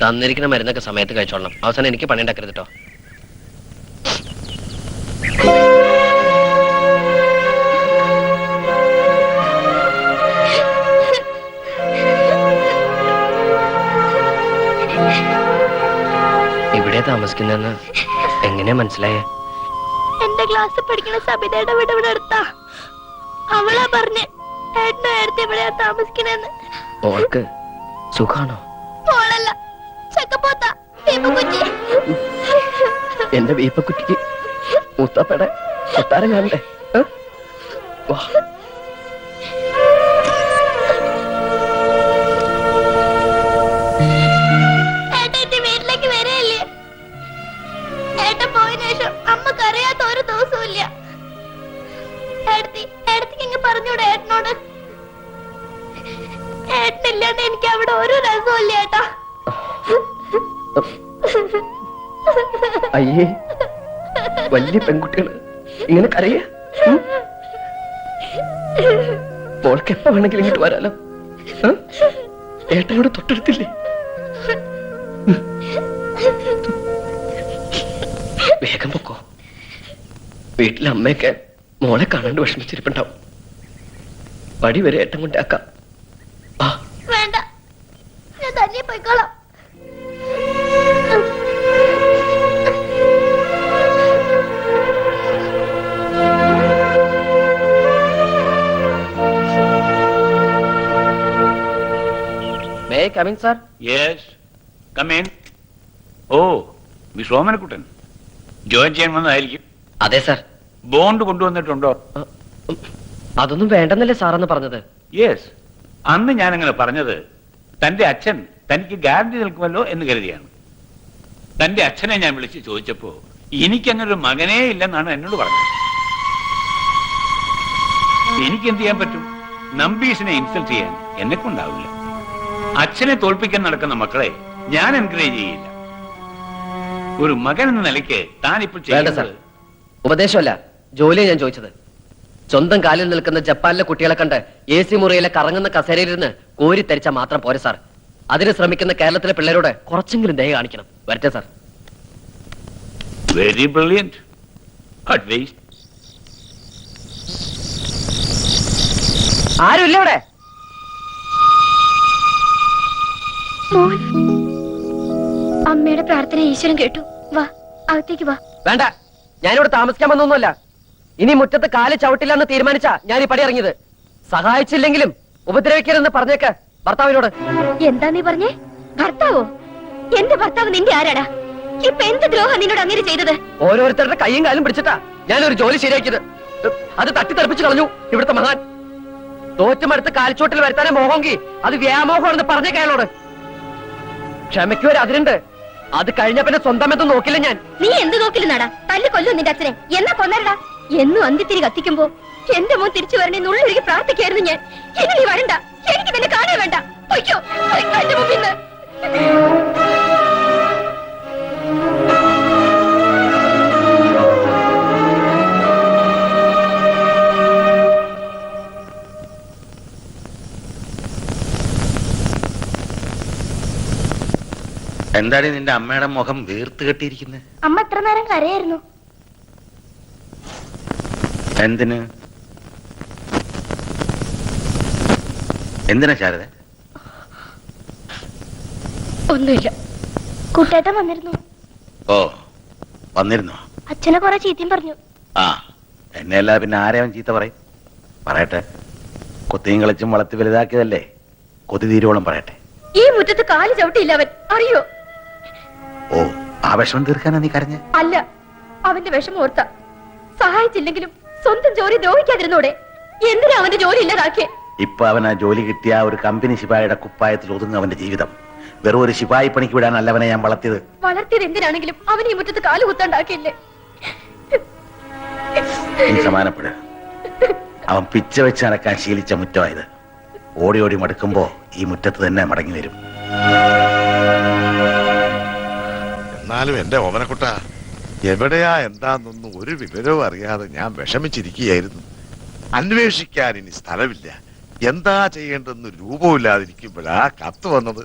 തന്നിരിക്കുന്ന മരുന്നൊക്കെ സമയത്ത് കഴിച്ചോളണം. അവസാനം എനിക്ക് പണി ഉണ്ടാക്കരുത് കേട്ടോ. ഇവിടെ താമസിക്കുന്നെന്ന് എങ്ങനെയാ മനസ്സിലായേ? എന്റെ ക്ലാസ്സിൽ പഠിക്കുന്ന സബിതയുടെ വീട് ഇവിടെ അടുത്താ. അവളാ പറഞ്ഞ് ഏട്ടനും ഏട്ടത്തി എവിടെയാ താമസിക്കണെന്ന്. ഓൾക്ക് സുഖാണോ? മോളല്ല, ചക്കപ്പോത്ത വീപ്പക്കുറ്റി. എന്റെ വീപ്പക്കുറ്റിക്ക് മുത്തപ്പടെ കൊട്ടാരം കാണണ്ടേ? ഏട്ടത്തി വീട്ടിലേക്ക് വരെയല്ലേ? ഏട്ടൻ പോയതിനു ശേഷം അമ്മക്ക് അറിയാത്ത ഒരു ദിവസവും ഇല്ല. ഏടത്തിക്ക് ഇങ്ങ് പറഞ്ഞൂടെ ഏട്ടനോട്? ഏട്ടനില്ലാണ്ട് എനിക്ക് അവിടെ ഒരു രസവും ഇല്ല ഏട്ടാ. അയ്യേ, വലിയ പെൺകുട്ടികള് ഇങ്ങനെ കരയ. മോൾക്ക് എപ്പ വേണമെങ്കിലും ഇങ്ങോട്ട് വരാലോ. ഏട്ടനോട് തൊട്ടടുത്തില്ലേ? വേഗം പൊക്കോ. വീട്ടിലെ അമ്മയൊക്കെ മോളെ കാണാണ്ട് വിഷമിച്ചിരിപ്പുണ്ടാവും. പടി വരെ ഏട്ടൻ കൊണ്ടാക്കാം. വേണ്ട, ഞാൻ തന്നെ പോയിക്കോളാം. May I come in, sir? Yes, come in. Oh, Miss Omanakuttan join ചെയ്യാൻ വന്നതായിരിക്കും. അതെ സാർ. ബോണ്ട് കൊണ്ടുവന്നിട്ടുണ്ടോ? അതൊന്നും വേണ്ടെന്നല്ലേ സാറെന്ന് പറഞ്ഞത്? യെസ്, അന്ന് ഞാൻ അങ്ങനെ പറഞ്ഞത് തന്റെ അച്ഛൻ തനിക്ക് ഗ്യാരണ്ടി നിൽക്കുമല്ലോ എന്ന് കരുതിയാണ്. തന്റെ അച്ഛനെ ഞാൻ വിളിച്ച് ചോദിച്ചപ്പോ എനിക്കങ്ങനെ ഒരു മകനേ ഇല്ലെന്നാണ് എന്നോട് പറഞ്ഞത്. എനിക്ക് എന്ത് ചെയ്യാൻ പറ്റും? നമ്പീസിനെ ഇൻസൾട്ട് ചെയ്യാൻ എന്നെ കൊണ്ടാവില്ല. അച്ഛനെ തോൽപ്പിക്കാൻ നടക്കുന്ന മക്കളെ ഞാൻ എൻകറേജ് ചെയ്യില്ല. ഒരു മകൻ എന്ന നിലയ്ക്ക് താനിപ്പോൾ ചെയ്യുന്നത് ഉപദേശമല്ല, ജോലിയാണ് ഞാൻ ചോദിച്ചത്. സ്വന്തം കാലിൽ നിൽക്കുന്ന ജപ്പാനിലെ കുട്ടികളെ കണ്ട് AC മുറിയിലെ കറങ്ങുന്ന കസേരയിലിരുന്ന് കോരി തരിച്ചാൽ മാത്രം പോരെ സാർ. അതിന് ശ്രമിക്കുന്ന കേരളത്തിലെ പിള്ളേരോട് കുറച്ചെങ്കിലും ദയ കാണിക്കണം. വരട്ടെ സാർ. Very brilliant advice. ആരുമില്ല ഇവിടെ? അമ്മയുടെ പ്രാർത്ഥന ഈശ്വരൻ കേട്ടു. വാ, അകത്തേക്ക് വാ. വേണ്ട, ഞാനിവിടെ താമസിക്കാൻ വന്നൊന്നുമല്ല. ഇനി മുറ്റത്ത് കാല് ചവിട്ടില്ല എന്ന് തീരുമാനിച്ചാ ഞാൻ ഈ പടി ഇറങ്ങിയത്. സഹായിച്ചില്ലെങ്കിലും ഉപദ്രവിക്കരുതെന്ന് പറഞ്ഞേക്ക് ഭർത്താവിനോട്. എന്താ നീ പറഞ്ഞേ? ഭർത്താവോ? എന്റെ ഭർത്താവ് നിന്റെ ആരാടാ? ഇപ്പൊ എന്ത് ദ്രോഹം നിന്നോട് അങ്ങനെ ചെയ്തത്? ഓരോരുത്തരുടെ കൈയും കാലും പിടിച്ചിട്ടാ ഞാനൊരു ജോലി ശരിയാക്കിയത്. അത് തട്ടിത്തെറിപ്പിച്ച് കളഞ്ഞു ഇവിടുത്തെ മഹാൻ. തോറ്റുമടുത്ത് കാൽച്ചോട്ടിൽ വരുത്താനേ മോഹമെങ്കിൽ അത് വ്യാമോഹമാണെന്ന് പറഞ്ഞേക്ക അയാളോട്. ക്ഷമയ്ക്ക് ഒരു അതിരുണ്ട്. അത് കഴിഞ്ഞ പിന്നെ സ്വന്തം എന്തും നോക്കില്ല ഞാൻ. നീ എന്ത് നോക്കില്ലെന്നാടാ? തല്ലി കൊല്ലോ നിന്റെ അച്ഛനെ. എന്നാ കൊന്നരടാ? എന്നും അന്ത്യത്തിരി കത്തിക്കുമ്പോ എന്റെ മോൻ തിരിച്ചു വരണേ നുള്ളൊരുക്കി പ്രാർത്ഥിക്കായിരുന്നു ഞാൻ. ഇനി നീ വരണ്ട, എനിക്ക് നിന്നെ കാണാൻ വേണ്ട. പൊയ്ക്കോ എന്റെ മുമ്പിന്ന്. എന്താടി നിന്റെ അമ്മയുടെ മുഖം വീർത്ത് കെട്ടിയിരിക്കുന്നത്? അമ്മ എത്ര നേരം കരയായിരുന്നു. എന്തിന്? എന്തിനാ ശാരദ? ഒന്നുമില്ല. കുട്ടേട്ടൻ വന്നിരുന്നു. ഓ, വന്നിരുന്നോ? അച്ഛനെ കുറെ ചീത്തയും പറഞ്ഞു. ആ, എന്നെയല്ല പിന്നെ ആരെയും ചീത്ത പറയും? പറയട്ടെ. കൊത്തിയും കളിച്ചും വളർത്തി വലുതാക്കിയതല്ലേ, കൊതി തീരുവോളം പറയട്ടെ. ഈ മുറ്റത്ത് കാല് ചവിട്ടിയില്ല അവൻ, അറിയോ? ഓ, ആ വിഷമം തീർക്കാനാ നീ കരഞ്ഞ? അല്ല, അവന്റെ വിഷമം ഓർത്ത. സഹായിച്ചില്ലെങ്കിലും സ്വന്തം ജോലി ദ്രോഹിക്കാതിരുന്നോടെ. എന്തിനാ അവന്റെ ജോലി ഇല്ലാതാക്കിയേ? ഇപ്പൊ അവൻ ആ ജോലി കിട്ടിയ ഒരു കമ്പനി ശിപായിയുടെ കുപ്പായത്തിൽ ഒതുങ്ങും അവന്റെ ജീവിതം. വെറും ഒരു ശിപായി പണിക്ക് വിടാനല്ല അവനെ ഞാൻ വളർത്തിയത്. വളർത്തിയത് എന്തിനാണെങ്കിലും അവൻ ഈ മുറ്റത്ത് കാല് കുത്താണ്ടാക്കിയില്ലേ? നീ സമാനപ്പെട്. അവൻ പിച്ച വെച്ച് നടക്കാൻ ശീലിച്ച മുറ്റമായത്. ഓടി ഓടി മടുക്കുമ്പോ ഈ മുറ്റത്ത് തന്നെ മടങ്ങി വരും. എന്നാലും എന്റെ ഓമനക്കുട്ട, എവിടെയാ എന്താന്നൊന്നും ഒരു വിവരവും അറിയാതെ ഞാൻ വിഷമിച്ചിരിക്കുകയായിരുന്നു. അന്വേഷിക്കാൻ ഇനി സ്ഥലമില്ല. എന്താ ചെയ്യേണ്ടെന്ന് രൂപമില്ലാതിരിക്കുമ്പോഴാ കത്ത് വന്നത്.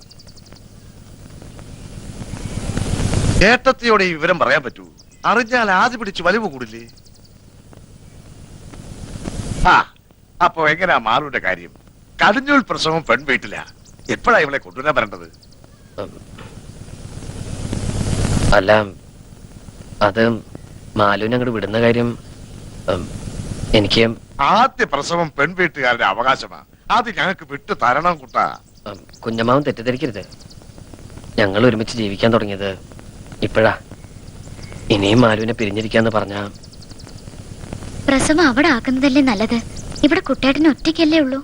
ഏട്ടത്തിയോടെ ഈ വിവരം പറയാൻ പറ്റൂ? അറിഞ്ഞാൽ ആദ്യം പിടിച്ച് വലിവ് കൂടില്ലേ? ആ അപ്പൊ എങ്ങനെയാ മാറുവിന്റെ കാര്യം? കടിഞ്ഞൂൽ പ്രസവം പെൺവീട്ടില്ല. എപ്പോഴാ ഇവളെ കൊണ്ടുവരാൻ വരേണ്ടത്? അല്ല, അത് മാലുവിനെ അങ്ങോട്ട് വിടുന്ന കാര്യം എനിക്ക് ആദ്യ പ്രസവം പെൺവീട്ടുകാരുടെ അവകാശമാ. അത് ഞങ്ങൾക്ക് വിട്ടു തരണം കുട്ടാ. കുഞ്ഞമ്മാവൻ തെറ്റിദ്ധരിക്കരുത്. ഞങ്ങൾ ഒരുമിച്ച് ജീവിക്കാൻ തുടങ്ങിയത് ഇപ്പോഴാ. ഇനിയും മാലുവിനെ പിരിഞ്ഞിരിക്കാന്ന് പറഞ്ഞ പ്രസവം അവിടെ ആക്കുന്നതല്ലേ നല്ലത്. ഇവിടെ കുട്ടേട്ടന് ഒറ്റയ്ക്കല്ലേ ഉള്ളൂ.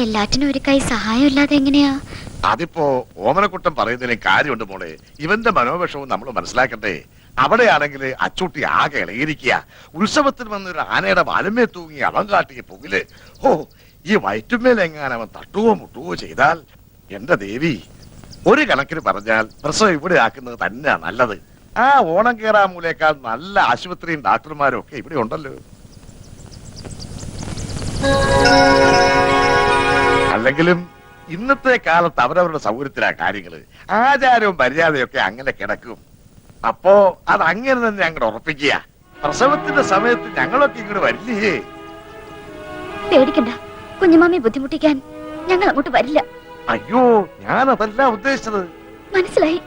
എല്ലാറ്റിനും ഒരു കൈ സഹായം ഇല്ലാതെ എങ്ങനെയാ? അതിപ്പോ ഓമനക്കുട്ടൻ പറയുന്നതിന് കാര്യമുണ്ട് മോളെ. ഇവന്റെ മനോവിഷവും നമ്മൾ മനസ്സിലാക്കണ്ടേ. അവിടെയാണെങ്കിൽ അച്ചൂട്ടി ആകെ ഇളകിയിരിക്കുക. ഉത്സവത്തിന് വന്നൊരു ആനയുടെ വലമേ തൂങ്ങി അവൻ കാട്ടിയ പുകില്. ഓ, ഈ വയറ്റുമേലെങ്ങാൻ അവൻ തട്ടുവോ മുട്ടുവോ ചെയ്താൽ എന്റെ ദേവി, ഒരു കണക്കിന് പറഞ്ഞാൽ പ്രസവം ഇവിടെ ആക്കുന്നത് തന്നെയാ നല്ലത്. ആ ഓണം കേറാമൂലേക്കാൾ നല്ല ആശുപത്രിയും ഡാക്ടർമാരും ഒക്കെ ഇവിടെ ഉണ്ടല്ലോ. അല്ലെങ്കിലും ഇന്നത്തെ കാലത്ത് അവരവരുടെ സൗകര്യത്തിലാ കാര്യങ്ങള്. ആചാരവും മര്യാദയൊക്കെ അങ്ങനെ കിടക്കും. അപ്പോ അത് അങ്ങനെ തന്നെ അങ്ങോട്ട് ഉറപ്പിക്കുക. പ്രസവത്തിന്റെ സമയത്ത് ഞങ്ങളൊക്കെ ഇങ്ങോട്ട് വരില്ലേ? പേടിക്കണ്ട, കുഞ്ഞുമാമി ബുദ്ധിമുട്ടിക്കാൻ ഞങ്ങൾ അങ്ങോട്ട് വരില്ല. അയ്യോ, ഞാൻ അതല്ല ഉദ്ദേശിച്ചത്. മനസ്സിലായി.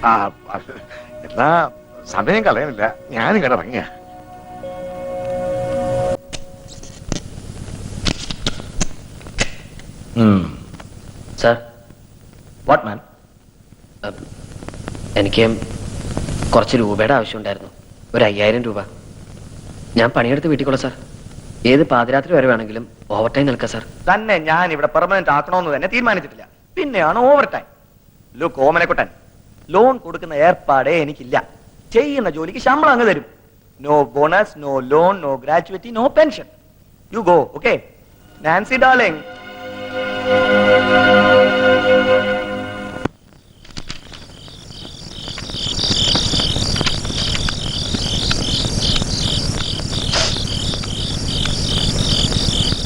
ആ എന്നാ സമയം കളയാനില്ല, ഞാനിങ്ങോട്ട് ഇറങ്ങിയ. സാർ. What man? എനിക്ക് കുറച്ച് രൂപയുടെ ആവശ്യമുണ്ടായിരുന്നു. ഒരു 5000 രൂപ. ഞാൻ പണിയെടുത്ത് വീട്ടിൽ സാർ. ഏത് പാതിരാത്രി വരെ വേണമെങ്കിലും ഓവർ ടൈം നിൽക്കാം സാർ. തന്നെ ഞാൻ ഇവിടെ പെർമനന്റ് ആക്കണമെന്ന് തന്നെ തീരുമാനിച്ചിട്ടില്ല. പിന്നെയാണ് over time. Look Omanakuttan, loan കൊടുക്കുന്ന ഏർപ്പാടേ എനിക്കില്ല. ചെയ്യുന്ന ജോലിക്ക് ശമ്പളം അങ്ങ് തരും. No bonus, no loan, no gratuity, no pension. You go. Okay Nancy darling.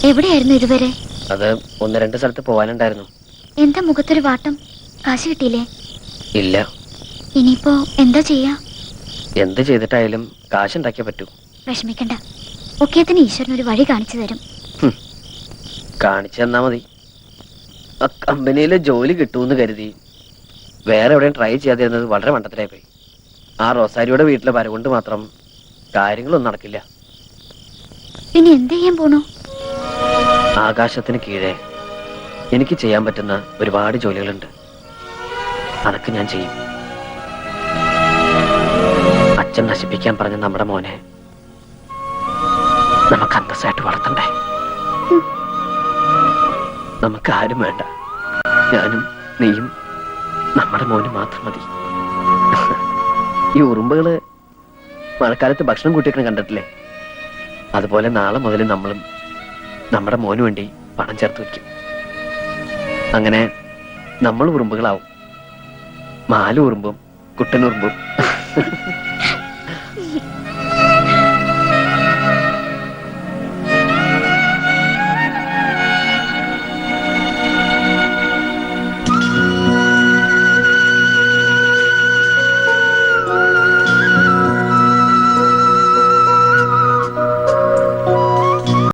എവിടെയായിരുന്നു ഇതുവരെ? അത് 1-2 സ്ഥലത്ത് പോകാനുണ്ടായിരുന്നു. എന്താ മുഖത്തൊരു വാട്ടം? കാശ് കിട്ടിയില്ലേ? ഇല്ല. ഇനിയിപ്പോ എന്താ ചെയ്യാ? എന്ത് ചെയ്തിട്ടായാലും കാശുണ്ടാക്കിയേ പറ്റൂ. വിഷമിക്കണ്ട, ഒക്കേത്തിന് ഈശ്വരൻ ഒരു വഴി കാണിച്ചു തരും. കാണിച്ചു തന്നാ മതി. ആ കമ്പനിയിലെ ജോലി കിട്ടുമെന്ന് കരുതി വേറെ എവിടെയും ട്രൈ ചെയ്യാതിരുന്നത് വളരെ മണ്ടത്തിലായി പോയി. ആ റോസാരിയുടെ വീട്ടിലെ വരവുകൊണ്ട് മാത്രം കാര്യങ്ങളൊന്നും നടക്കില്ല. പിന്നെ എന്ത് ചെയ്യാൻ പോണു? ആകാശത്തിന് കീഴെ എനിക്ക് ചെയ്യാൻ പറ്റുന്ന ഒരുപാട് ജോലികളുണ്ട്. അതൊക്കെ ഞാൻ ചെയ്യും. അച്ഛൻ നശിപ്പിക്കാൻ പറഞ്ഞ നമ്മുടെ മോനെ നമുക്ക് അന്തസ്സായിട്ട് വളർത്തണ്ടേ? നമുക്ക് ആരും വേണ്ട. ഞാനും നീയും നമ്മുടെ മോനും മാത്രം മതി. ഈ ഉറുമ്പുകള് മഴക്കാലത്ത് ഭക്ഷണം കൂട്ടിയൊക്കെ കണ്ടിട്ടില്ലേ? അതുപോലെ നാളെ മുതൽ നമ്മളും നമ്മുടെ മോന് വേണ്ടി പണം ചേർത്ത് വയ്ക്കും. അങ്ങനെ നമ്മൾ ഉറുമ്പുകളാവും. മാലു ഉറുമ്പും കുട്ടനുറുമ്പും.